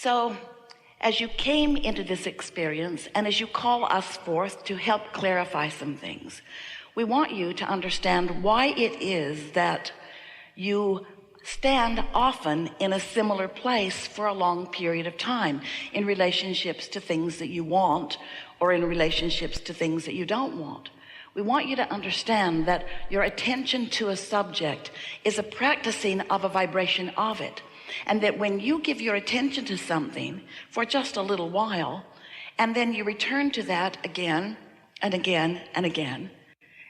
So as you came into this experience and as you call us forth to help clarify some things, we want you to understand why it is that you stand often in a similar place for a long period of time in relationships to things that you want or in relationships to things that you don't want. We want you to understand that your attention to a subject is a practicing of a vibration of it, and that when you give your attention to something for just a little while and then you return to that again and again and again,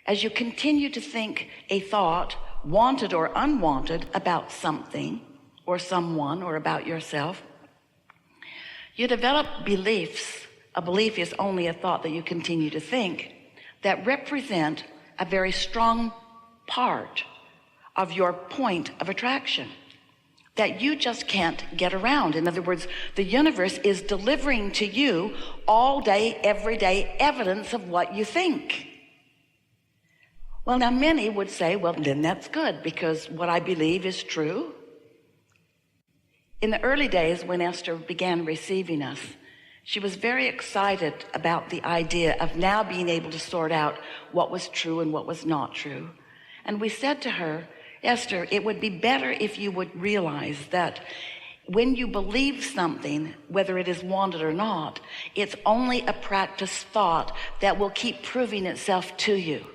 as you continue to think a thought, wanted or unwanted, about something or someone or about yourself, you develop beliefs. A belief is only a thought that you continue to think, that represent a very strong part of your point of attraction that you just can't get around. In other words, the universe is delivering to you all day, every day, evidence of what you think. Well, now many would say, well, then that's good, because what I believe is true. In the early days when Esther began receiving us, she was very excited about the idea of now being able to sort out what was true and what was not true. And we said to her, Esther, it would be better if you would realize that when you believe something, whether it is wanted or not, it's only a practice thought that will keep proving itself to you.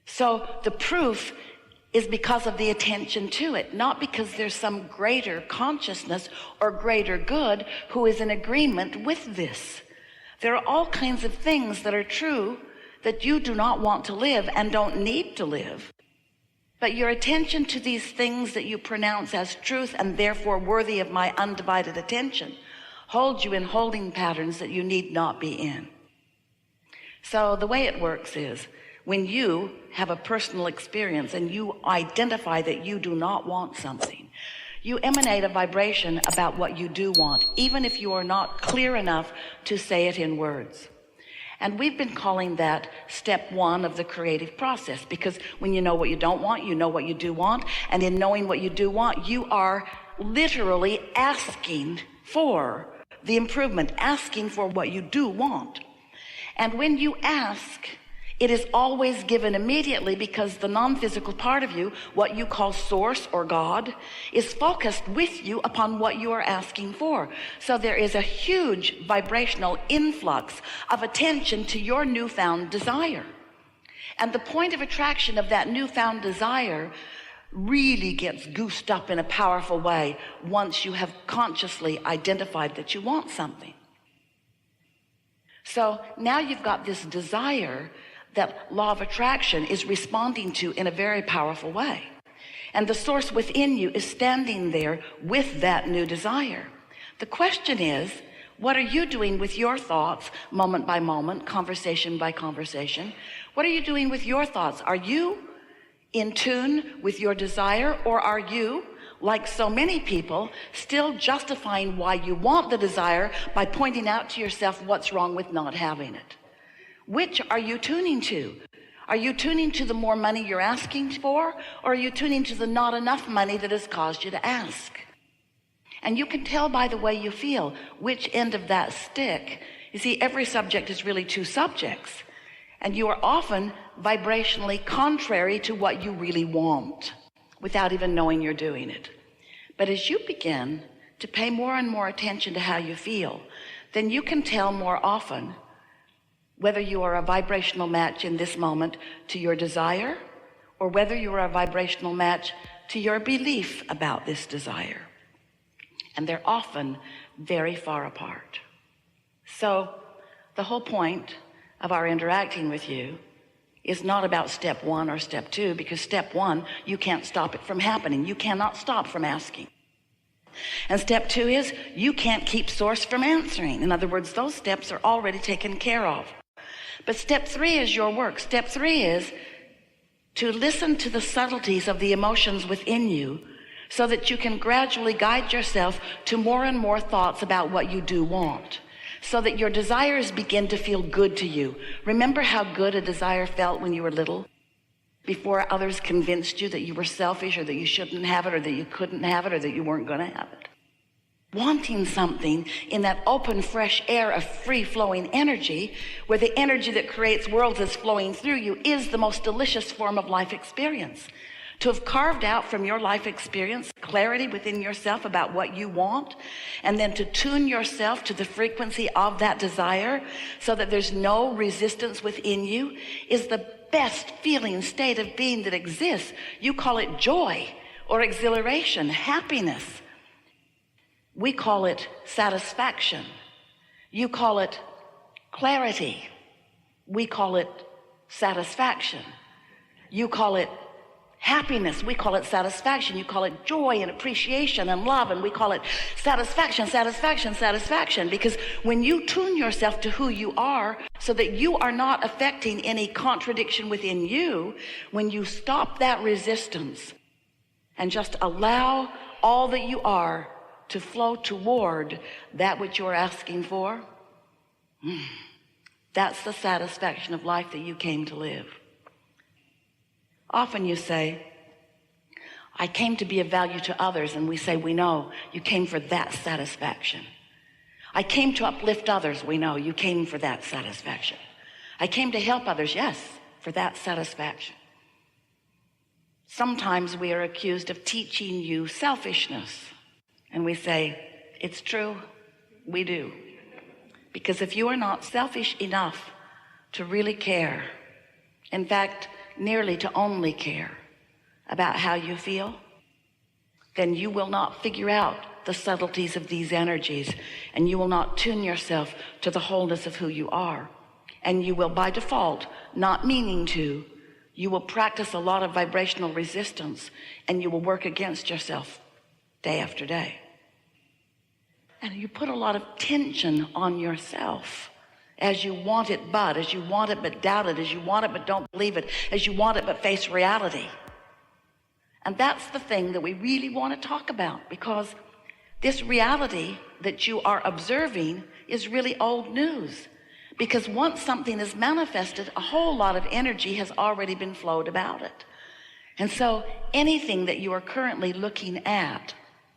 So the proof is because of the attention to it, not because there's some greater consciousness or greater good who is in agreement with this. There are all kinds of things that are true that you do not want to live and don't need to live. But your attention to these things that you pronounce as truth and therefore worthy of my undivided attention holds you in holding patterns that you need not be in. So the way it works is, when you have a personal experience and you identify that you do not want something, you emanate a vibration about what you do want, even if you are not clear enough to say it in words. And we've been calling that step one of the creative process, because when you know what you don't want, you know what you do want. And in knowing what you do want, you are literally asking for the improvement, asking for what you do want. And when you ask, it is always given immediately, because the non-physical part of you, what you call source or God, is focused with you upon what you are asking for. So there is a huge vibrational influx of attention to your newfound desire. And the point of attraction of that newfound desire really gets goosed up in a powerful way once you have consciously identified that you want something. So now you've got this desire that law of attraction is responding to in a very powerful way. And the source within you is standing there with that new desire. The question is, what are you doing with your thoughts moment by moment, conversation by conversation? What are you doing with your thoughts? Are you in tune with your desire, or are you, like so many people, still justifying why you want the desire by pointing out to yourself what's wrong with not having it? Which are you tuning to? Are you tuning to the more money you're asking for, or are you tuning to the not enough money that has caused you to ask? And you can tell by the way you feel which end of that stick. You see, every subject is really two subjects, and you are often vibrationally contrary to what you really want without even knowing you're doing it. But as you begin to pay more and more attention to how you feel, then you can tell more often whether you are a vibrational match in this moment to your desire, or whether you are a vibrational match to your belief about this desire. And they're often very far apart. So the whole point of our interacting with you is not about step one or step two, because step one, you can't stop it from happening. You cannot stop from asking. And step two is, you can't keep source from answering. In other words, those steps are already taken care of. But step three is your work. Step three is to listen to the subtleties of the emotions within you, so that you can gradually guide yourself to more and more thoughts about what you do want, so that your desires begin to feel good to you. Remember how good a desire felt when you were little, before others convinced you that you were selfish, or that you shouldn't have it, or that you couldn't have it, or that you weren't going to have it. wanting something in that open, fresh air of free-flowing energy, where the energy that creates worlds is flowing through you, is the most delicious form of life experience. To have carved out from your life experience clarity within yourself about what you want, and then to tune yourself to the frequency of that desire so that there's no resistance within you, is the best feeling state of being that exists. You call it joy or exhilaration, happiness. We call it satisfaction. You call it clarity. We call it satisfaction. You call it happiness. We call it satisfaction. You call it joy and appreciation and love, and we call it satisfaction, satisfaction, satisfaction. Because when you tune yourself to who you are so that you are not affecting any contradiction within you, when you stop that resistance and just allow all that you are to flow toward that which you're asking for, that's the satisfaction of life that you came to live. Often you say, I came to be of value to others, and we say, we know you came for that satisfaction. I came to uplift others. We know you came for that satisfaction. I came to help others. Yes, for that satisfaction. Sometimes we are accused of teaching you selfishness. And we say, it's true, we do. Because if you are not selfish enough to really care, in fact, nearly to only care about how you feel, then you will not figure out the subtleties of these energies, and you will not tune yourself to the wholeness of who you are. And you will, by default, not meaning to, you will practice a lot of vibrational resistance, and you will work against yourself day after day. And you put a lot of tension on yourself as you want it but, as you want it but doubt it, as you want it but don't believe it, as you want it but face reality. And that's the thing that we really want to talk about, because this reality that you are observing is really old news. Because once something is manifested, a whole lot of energy has already been flowed about it. And so anything that you are currently looking at,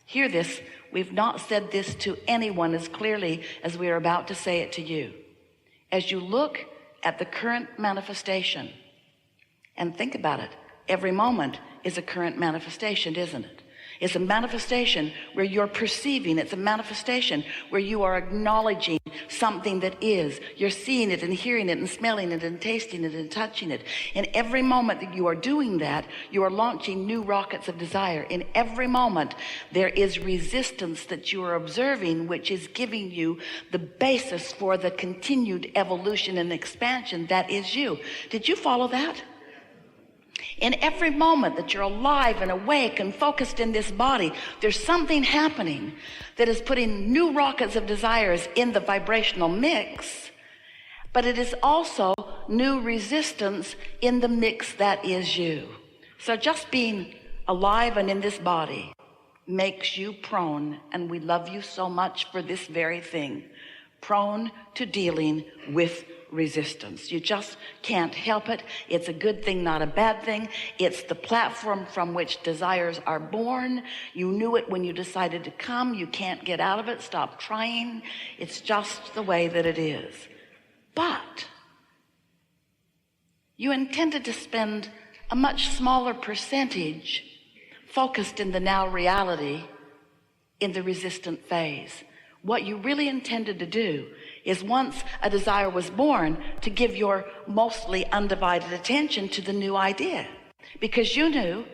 hear this, we've not said this to anyone as clearly as we are about to say it to you. As you look at the current manifestation, and think about it, every moment is a current manifestation, isn't it? It's a manifestation where you're perceiving. It's a manifestation where you are acknowledging something that is. You're seeing it and hearing it and smelling it and tasting it and touching it. In every moment that you are doing that, you are launching new rockets of desire. In every moment, there is resistance that you are observing, which is giving you the basis for the continued evolution and expansion that is you. Did you follow that? In every moment that you're alive and awake and focused in this body, there's something happening that is putting new rockets of desires in the vibrational mix, but it is also new resistance in the mix that is you. So just being alive and in this body makes you prone, and we love you so much for this very thing, prone to dealing with resistance. You just can't help it. It's a good thing, not a bad thing. It's the platform from which desires are born. You knew it when you decided to come. You can't get out of it. Stop trying. It's just the way that it is. But you intended to spend a much smaller percentage focused in the now reality in the resistant phase. What you really intended to do is, once a desire was born, to give your mostly undivided attention to the new idea, because you knew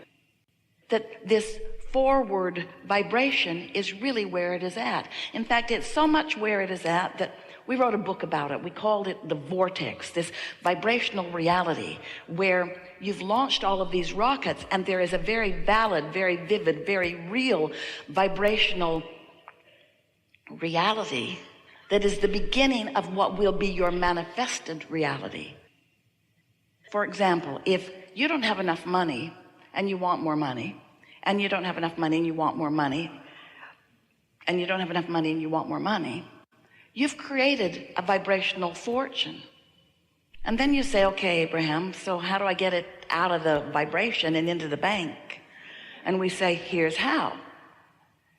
that this forward vibration is really where it is at. In fact, it's so much where it is at that we wrote a book about it. We called it The Vortex, this vibrational reality where you've launched all of these rockets, and there is a very valid, very vivid, very real vibrational reality that is the beginning of what will be your manifested reality. For example, if you don't have enough money and you want more money, and you don't have enough money and you want more money, and you don't have enough money and you want more money, you've created a vibrational fortune. And then you say, okay, Abraham, so how do I get it out of the vibration and into the bank? And we say, here's how.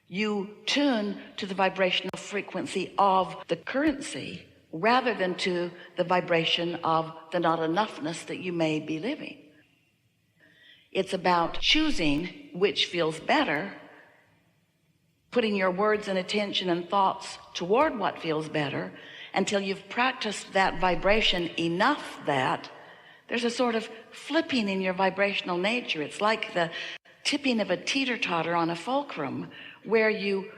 You tune to the vibrational frequency of the currency rather than to the vibration of the not enoughness that you may be living. It's about choosing which feels better, putting your words and attention and thoughts toward what feels better until you've practiced that vibration enough that there's a sort of flipping in your vibrational nature. It's like the tipping of a teeter-totter on a fulcrum, where you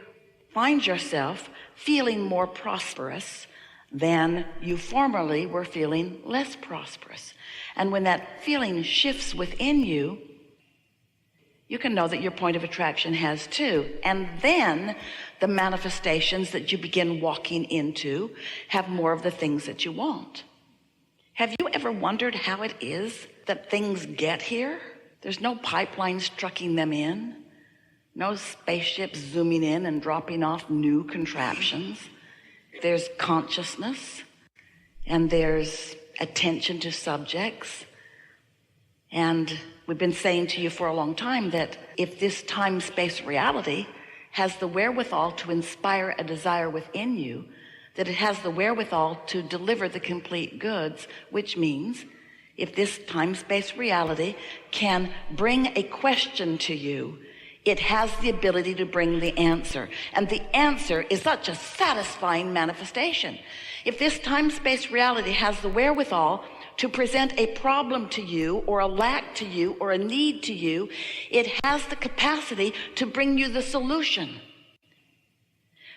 find yourself feeling more prosperous than you formerly were feeling less prosperous. And when that feeling shifts within you, you can know that your point of attraction has too. And then the manifestations that you begin walking into have more of the things that you want. Have you ever wondered how it is that things get here? There's no pipelines trucking them in, no spaceships zooming in and dropping off new contraptions. There's consciousness, and there's attention to subjects. And we've been saying to you for a long time that if this time-space reality has the wherewithal to inspire a desire within you, that it has the wherewithal to deliver the complete goods, which means if this time-space reality can bring a question to you, it has the ability to bring the answer. And the answer is such a satisfying manifestation. If this time-space reality has the wherewithal to present a problem to you, or a lack to you, or a need to you, it has the capacity to bring you the solution.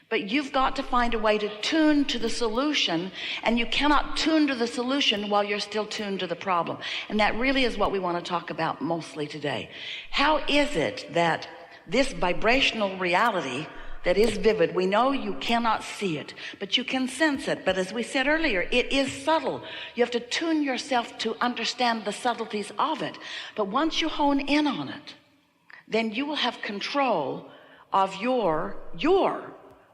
But you've got to find a way to tune to the solution, and you cannot tune to the solution while you're still tuned to the problem. And that really is what we want to talk about mostly today. How is it that this vibrational reality that is vivid, we know you cannot see it, but you can sense it. But as we said earlier, it is subtle. You have to tune yourself to understand the subtleties of it. But once you hone in on it, then you will have control of your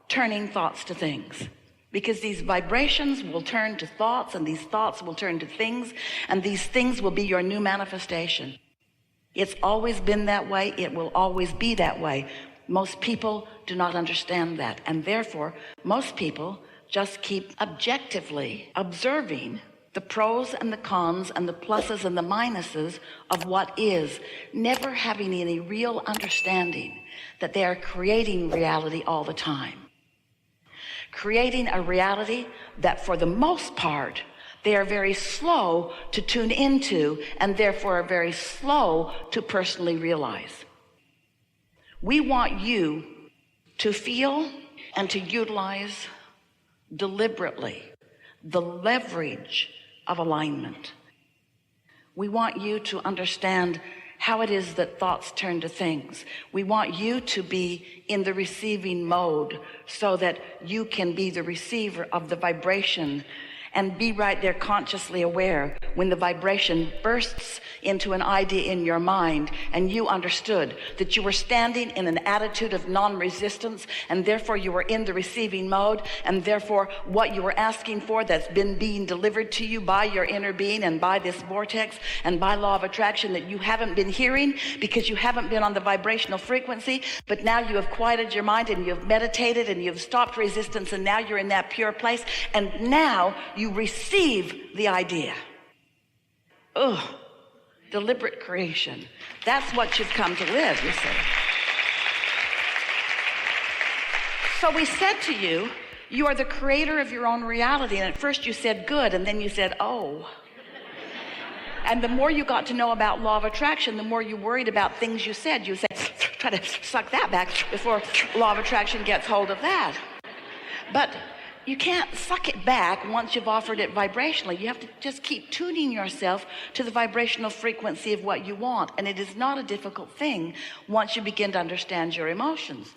turning thoughts to things, because these vibrations will turn to thoughts, and these thoughts will turn to things, and these things will be your new manifestation. It's always been that way. It will always be that way. Most people do not understand that, and therefore most people just keep objectively observing the pros and the cons and the pluses and the minuses of what is, never having any real understanding that they are creating reality all the time. Creating a reality that for the most part they are very slow to tune into, and therefore are very slow to personally realize. We want you to feel and to utilize deliberately the leverage of alignment. We want you to understand how it is that thoughts turn to things. We want you to be in the receiving mode so that you can be the receiver of the vibration and be right there consciously aware when the vibration bursts into an idea in your mind, and you understood that you were standing in an attitude of non-resistance, and therefore you were in the receiving mode, and therefore what you were asking for that's been being delivered to you by your inner being and by this vortex and by law of attraction that you haven't been hearing because you haven't been on the vibrational frequency, but now you have quieted your mind and you've meditated and you've stopped resistance, and now you're in that pure place, and now you receive the idea. Deliberate creation. That's what you've come to live, you see. So we said to you, you are the creator of your own reality. And at first you said good, and then you said, oh. And the more you got to know about law of attraction, the more you worried about things you said. You said, try to suck that back before law of attraction gets hold of that. But you can't suck it back once you've offered it vibrationally. You have to just keep tuning yourself to the vibrational frequency of what you want. And it is not a difficult thing once you begin to understand your emotions.